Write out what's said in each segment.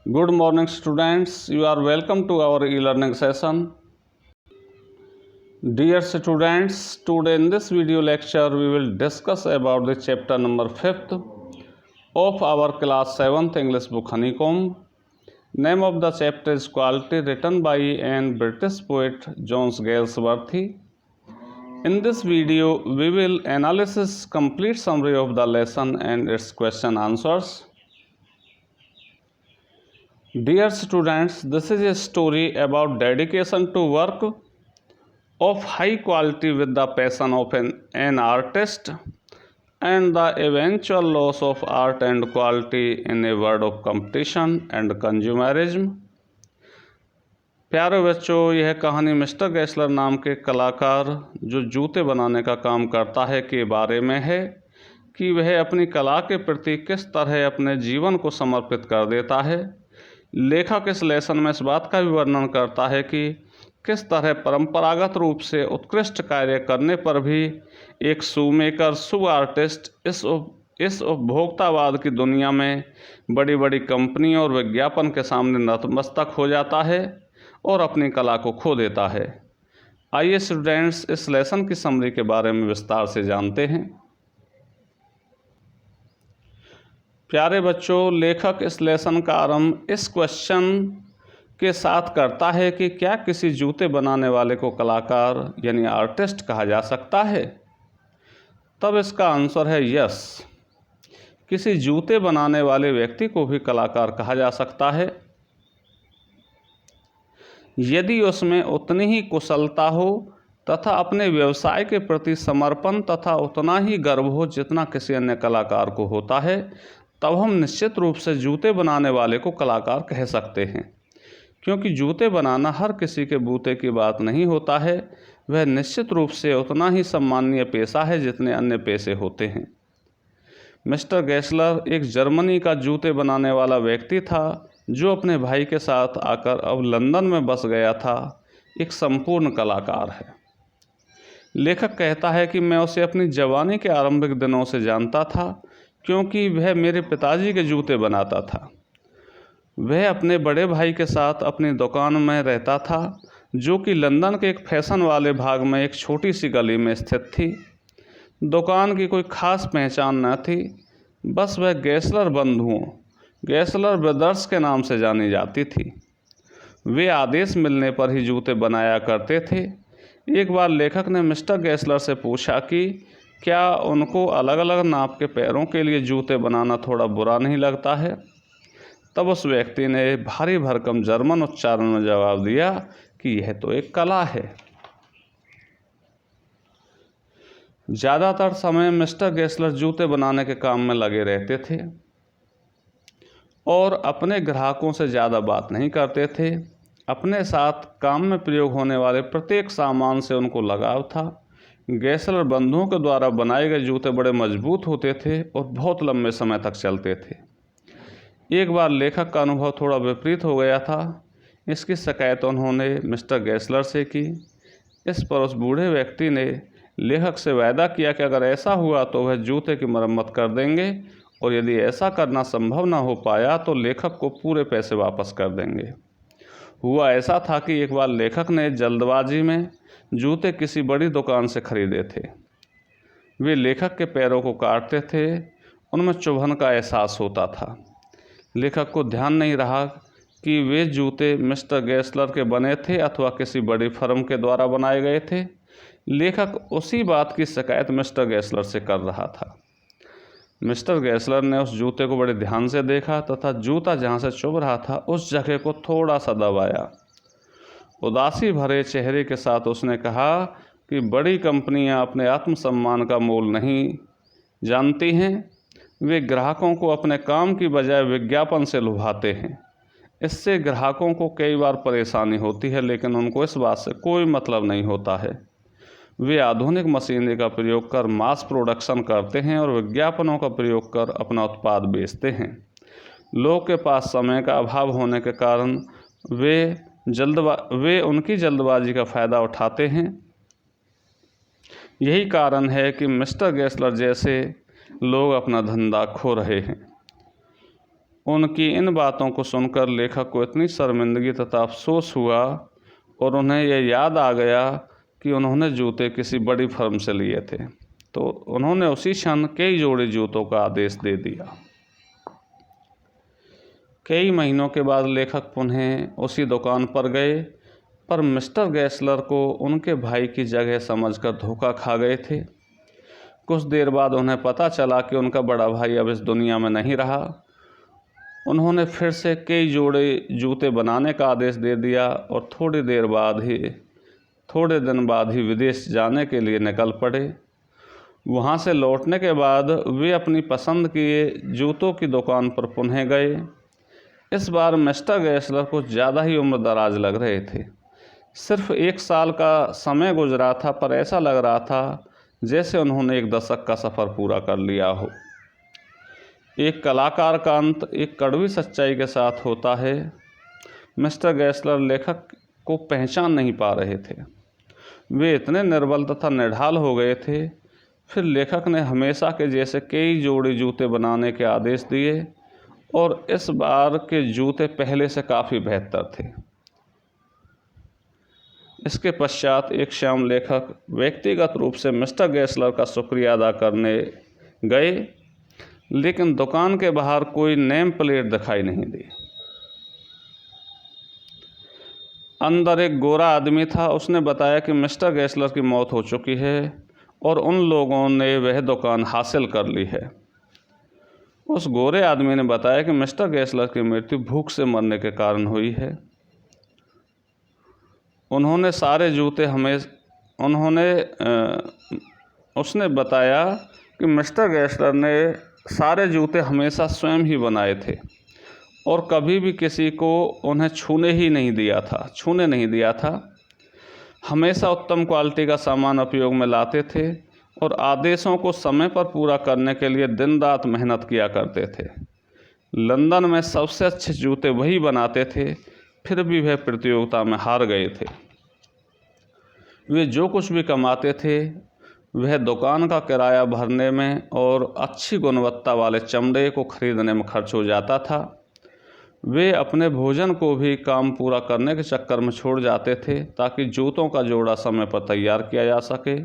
Good morning, students. You are welcome to our e-learning session. Dear students, today in this video lecture we will discuss about the chapter number 5th of our class 7th English book Honeycomb. Name of the chapter is Quality, written by an British poet Jones Galsworthy. In this video we will analyze complete summary of the lesson and its question answers. Dear students, this is a story about dedication to work of high quality with the passion of an artist and the eventual loss of art and quality in a world of competition and consumerism. प्यारे बच्चों, यह कहानी mister गैसलर नाम के कलाकार जो जूते बनाने का काम करता है के बारे में है कि वह अपनी कला के प्रति किस तरह अपने जीवन को समर्पित कर देता है। लेखक इस लेसन में इस बात का भी वर्णन करता है कि किस तरह परंपरागत रूप से उत्कृष्ट कार्य करने पर भी एक शूमेकर शू आर्टिस्ट इस उपभोक्तावाद की दुनिया में बड़ी बड़ी कंपनियों और विज्ञापन के सामने नतमस्तक हो जाता है और अपनी कला को खो देता है। आइए स्टूडेंट्स, इस लेसन की समरी के बारे में विस्तार से जानते हैं। प्यारे बच्चों, लेखक इस लेसन का आरंभ इस क्वेश्चन के साथ करता है कि क्या किसी जूते बनाने वाले को कलाकार यानी आर्टिस्ट कहा जा सकता है। तब इसका आंसर है यस, किसी जूते बनाने वाले व्यक्ति को भी कलाकार कहा जा सकता है यदि उसमें उतनी ही कुशलता हो तथा अपने व्यवसाय के प्रति समर्पण तथा उतना ही गर्व हो जितना किसी अन्य कलाकार को होता है। तब हम निश्चित रूप से जूते बनाने वाले को कलाकार कह सकते हैं, क्योंकि जूते बनाना हर किसी के बूते की बात नहीं होता है। वह निश्चित रूप से उतना ही सम्मानीय पेशा है जितने अन्य पेशे होते हैं। मिस्टर गैसलर एक जर्मनी का जूते बनाने वाला व्यक्ति था जो अपने भाई के साथ आकर अब लंदन में बस गया था। एक संपूर्ण कलाकार है। लेखक कहता है कि मैं उसे अपनी जवानी के आरंभिक दिनों से जानता था, क्योंकि वह मेरे पिताजी के जूते बनाता था। वह अपने बड़े भाई के साथ अपनी दुकान में रहता था, जो कि लंदन के एक फैशन वाले भाग में एक छोटी सी गली में स्थित थी। दुकान की कोई खास पहचान न थी, बस वह गैसलर बंधुओं गैसलर ब्रदर्स के नाम से जानी जाती थी। वे आदेश मिलने पर ही जूते बनाया करते थे। एक बार लेखक ने मिस्टर गैसलर से पूछा कि क्या उनको अलग अलग नाप के पैरों के लिए जूते बनाना थोड़ा बुरा नहीं लगता है। तब उस व्यक्ति ने भारी भरकम जर्मन उच्चारण में जवाब दिया कि यह तो एक कला है। ज़्यादातर समय मिस्टर गैसलर जूते बनाने के काम में लगे रहते थे और अपने ग्राहकों से ज़्यादा बात नहीं करते थे। अपने साथ काम में प्रयोग होने वाले प्रत्येक सामान से उनको लगाव था। गैसलर बंधुओं के द्वारा बनाए गए जूते बड़े मजबूत होते थे और बहुत लंबे समय तक चलते थे। एक बार लेखक का अनुभव थोड़ा विपरीत हो गया था। इसकी शिकायत उन्होंने मिस्टर गैसलर से की। इस पर उस बूढ़े व्यक्ति ने लेखक से वायदा किया कि अगर ऐसा हुआ तो वह जूते की मरम्मत कर देंगे और यदि ऐसा करना संभव न हो पाया तो लेखक को पूरे पैसे वापस कर देंगे। हुआ ऐसा था कि एक बार लेखक ने जल्दबाजी में जूते किसी बड़ी दुकान से खरीदे थे। वे लेखक के पैरों को काटते थे, उनमें चुभन का एहसास होता था। लेखक को ध्यान नहीं रहा कि वे जूते मिस्टर गैसलर के बने थे अथवा किसी बड़ी फर्म के द्वारा बनाए गए थे। लेखक उसी बात की शिकायत मिस्टर गैसलर से कर रहा था। मिस्टर गैसलर ने उस जूते को बड़े ध्यान से देखा तथा जूता जहाँ से चुभ रहा था उस जगह को थोड़ा सा दबाया। उदासी भरे चेहरे के साथ उसने कहा कि बड़ी कंपनियां अपने आत्मसम्मान का मोल नहीं जानती हैं। वे ग्राहकों को अपने काम की बजाय विज्ञापन से लुभाते हैं। इससे ग्राहकों को कई बार परेशानी होती है, लेकिन उनको इस बात से कोई मतलब नहीं होता है। वे आधुनिक मशीनरी का प्रयोग कर मास प्रोडक्शन करते हैं और विज्ञापनों का प्रयोग कर अपना उत्पाद बेचते हैं। लोग के पास समय का अभाव होने के कारण वे उनकी जल्दबाजी का फ़ायदा उठाते हैं। यही कारण है कि मिस्टर गैसलर जैसे लोग अपना धंधा खो रहे हैं। उनकी इन बातों को सुनकर लेखक को इतनी शर्मिंदगी तथा अफसोस हुआ और उन्हें यह याद आ गया कि उन्होंने जूते किसी बड़ी फर्म से लिए थे, तो उन्होंने उसी क्षण कई जोड़ी जूतों का आदेश दे दिया। कई महीनों के बाद लेखक पुनः उसी दुकान पर गए, पर मिस्टर गेसलर को उनके भाई की जगह समझकर धोखा खा गए थे। कुछ देर बाद उन्हें पता चला कि उनका बड़ा भाई अब इस दुनिया में नहीं रहा। उन्होंने फिर से कई जोड़े जूते बनाने का आदेश दे दिया और थोड़े दिन बाद ही विदेश जाने के लिए निकल पड़े। वहाँ से लौटने के बाद वे अपनी पसंद के जूतों की दुकान पर पुनः गए। इस बार मिस्टर गेसलर कुछ ज़्यादा ही उम्र दराज लग रहे थे। सिर्फ 1 साल का समय गुजरा था, पर ऐसा लग रहा था जैसे उन्होंने 1 दशक का सफ़र पूरा कर लिया हो। एक कलाकार का अंत एक कड़वी सच्चाई के साथ होता है। मिस्टर गेसलर लेखक को पहचान नहीं पा रहे थे। वे इतने निर्बल तथा निढाल हो गए थे। फिर लेखक ने हमेशा के जैसे कई जोड़ी जूते बनाने के आदेश दिए और इस बार के जूते पहले से काफ़ी बेहतर थे। इसके पश्चात एक शाम लेखक व्यक्तिगत रूप से मिस्टर गेसलर का शुक्रिया अदा करने गए, लेकिन दुकान के बाहर कोई नेम प्लेट दिखाई नहीं दी। अंदर एक गोरा आदमी था। उसने बताया कि मिस्टर गेसलर की मौत हो चुकी है और उन लोगों ने वह दुकान हासिल कर ली है। उस गोरे आदमी ने बताया कि मिस्टर गेसलर की मृत्यु भूख से मरने के कारण हुई है। उसने बताया कि मिस्टर गेसलर ने सारे जूते हमेशा स्वयं ही बनाए थे और कभी भी किसी को उन्हें छूने नहीं दिया था। हमेशा उत्तम क्वालिटी का सामान उपयोग में लाते थे और आदेशों को समय पर पूरा करने के लिए दिन रात मेहनत किया करते थे। लंदन में सबसे अच्छे जूते वही बनाते थे, फिर भी वह प्रतियोगिता में हार गए थे। वे जो कुछ भी कमाते थे वह दुकान का किराया भरने में और अच्छी गुणवत्ता वाले चमड़े को खरीदने में खर्च हो जाता था। वे अपने भोजन को भी काम पूरा करने के चक्कर में छोड़ जाते थे ताकि जूतों का जोड़ा समय पर तैयार किया जा सके,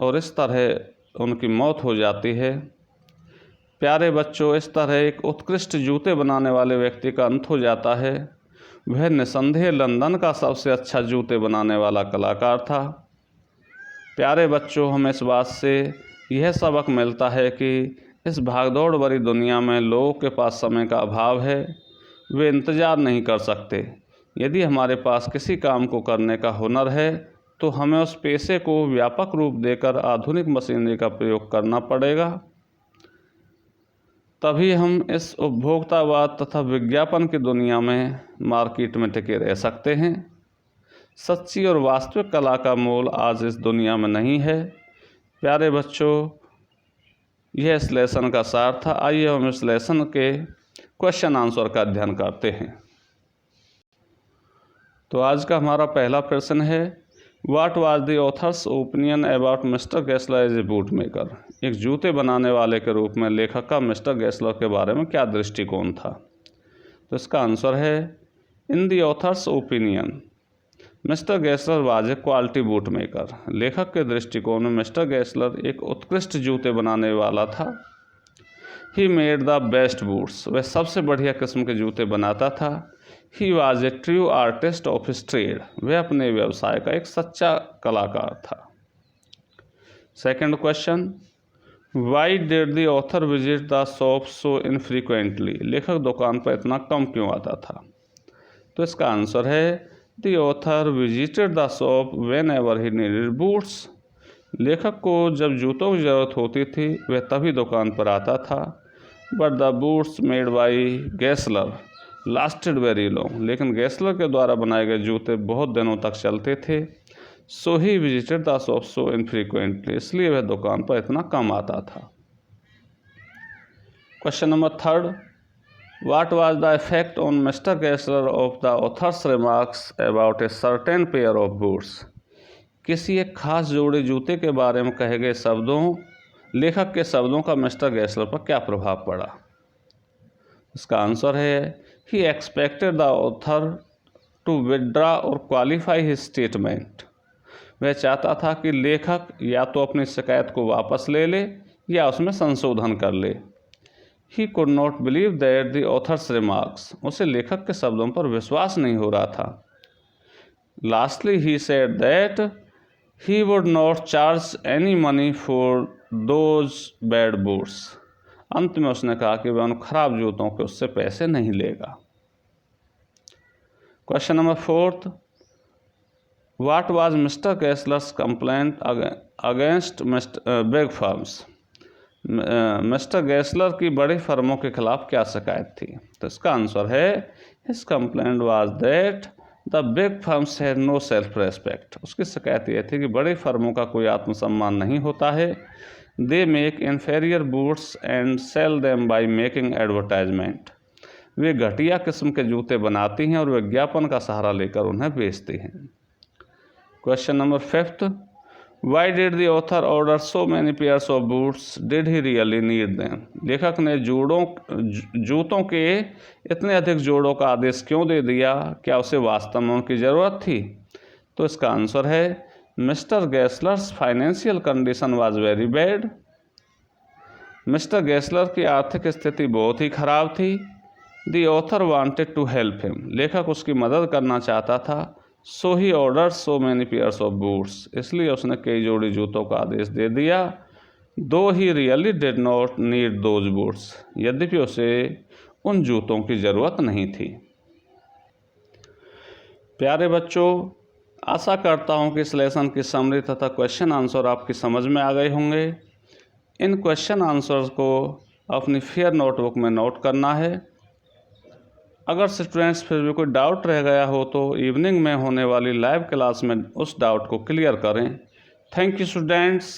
और इस तरह उनकी मौत हो जाती है। प्यारे बच्चों, इस तरह एक उत्कृष्ट जूते बनाने वाले व्यक्ति का अंत हो जाता है। वह निसंदेह लंदन का सबसे अच्छा जूते बनाने वाला कलाकार था। प्यारे बच्चों, हमें इस बात से यह सबक मिलता है कि इस भागदौड़ भरी दुनिया में लोगों के पास समय का अभाव है। वे इंतज़ार नहीं कर सकते। यदि हमारे पास किसी काम को करने का हुनर है तो हमें उस पेशे को व्यापक रूप देकर आधुनिक मशीनरी का प्रयोग करना पड़ेगा। तभी हम इस उपभोक्तावाद तथा विज्ञापन की दुनिया में मार्केट में टिके रह सकते हैं। सच्ची और वास्तविक कला का मोल आज इस दुनिया में नहीं है। प्यारे बच्चों, यह इस लेसन का सार था। आइए हम इस लेसन के क्वेश्चन आंसर का अध्ययन करते हैं। तो आज का हमारा पहला प्रश्न है, what was the author's opinion about mister Gessler as a boot maker. एक जूते बनाने वाले के रूप में लेखक का मिस्टर गेसलर के बारे में क्या दृष्टिकोण था। तो इसका आंसर है, in the author's opinion mister Gessler was a quality boot maker. लेखक के दृष्टिकोण में मिस्टर गेसलर एक उत्कृष्ट जूते बनाने वाला था। He made the best boots. वह सबसे बढ़िया किस्म के जूते बनाता था। He was a true artist of his trade. वह अपने व्यवसाय का एक सच्चा कलाकार था। Second question, why did the author visit the shop so infrequently. लेखक दुकान पर इतना कम क्यों आता था। तो इसका आंसर है, the author visited the shop when ever he needed boots. लेखक को जब जूतों की ज़रूरत होती थी वह तभी दुकान पर आता था। But the boots made by Gessler lasted very long. लेकिन गेसलर के द्वारा बनाए गए जूते बहुत दिनों तक चलते थे। So he visited the shop so infrequently. इसलिए वह दुकान पर इतना कम आता था। Question number third, What was the effect on Mr. Geisler of the author's remarks about a certain pair of boots? किसी एक खास जोड़े जूते के बारे में कहे गए लेखक के शब्दों का मिस्टर गेसलर पर क्या प्रभाव पड़ा। इसका आंसर है he expected the author to withdraw और क्वालिफाई हिज स्टेटमेंट। वह चाहता था कि लेखक या तो अपनी शिकायत को वापस ले ले या उसमें संशोधन कर ले। He could not believe that the author's remarks. उसे लेखक के शब्दों पर विश्वास नहीं हो रहा था। Lastly he said that he would not charge any money for those bad boots. अंत में उसने कहा कि वह उन खराब जूतों के उससे पैसे नहीं लेगा। Question number 4, what was Mister Gessler's complaint against big firms. Mister Gessler की बड़ी फर्मों के खिलाफ क्या शिकायत थी? तो इसका आंसर है his complaint was that the big firms had no self respect. उसकी शिकायत यह थी कि बड़ी फर्मों का कोई आत्मसम्मान नहीं होता है। They make inferior boots and sell them by making advertisement. वे घटिया किस्म के जूते बनाती हैं और विज्ञापन का सहारा लेकर उन्हें बेचती हैं। Question number 5, why did the author order so many pairs of boots, did he really need them. लेखक ने जूतों के इतने अधिक जोड़ों का आदेश क्यों दे दिया? क्या उसे वास्तव में उनकी ज़रूरत थी? तो इसका आंसर है Mister Gessler's financial condition was very bad. Mister Gessler की आर्थिक स्थिति बहुत ही खराब थी। The author wanted to help him. लेखक उसकी मदद करना चाहता था। So he order so many pairs of boots. इसलिए उसने कई जोड़ी जूतों का आदेश दे दिया। दो he really did not need those boots. यद्यपि उसे उन जूतों की ज़रूरत नहीं थी। प्यारे बच्चों, आशा करता हूँ कि इस लेसन की समरी तथा क्वेश्चन आंसर आपकी समझ में आ गए होंगे। इन क्वेश्चन आंसर्स को अपनी फेयर नोटबुक में नोट करना है। अगर स्टूडेंट्स फिर भी कोई डाउट रह गया हो तो इवनिंग में होने वाली लाइव क्लास में उस डाउट को क्लियर करें। Thank you students.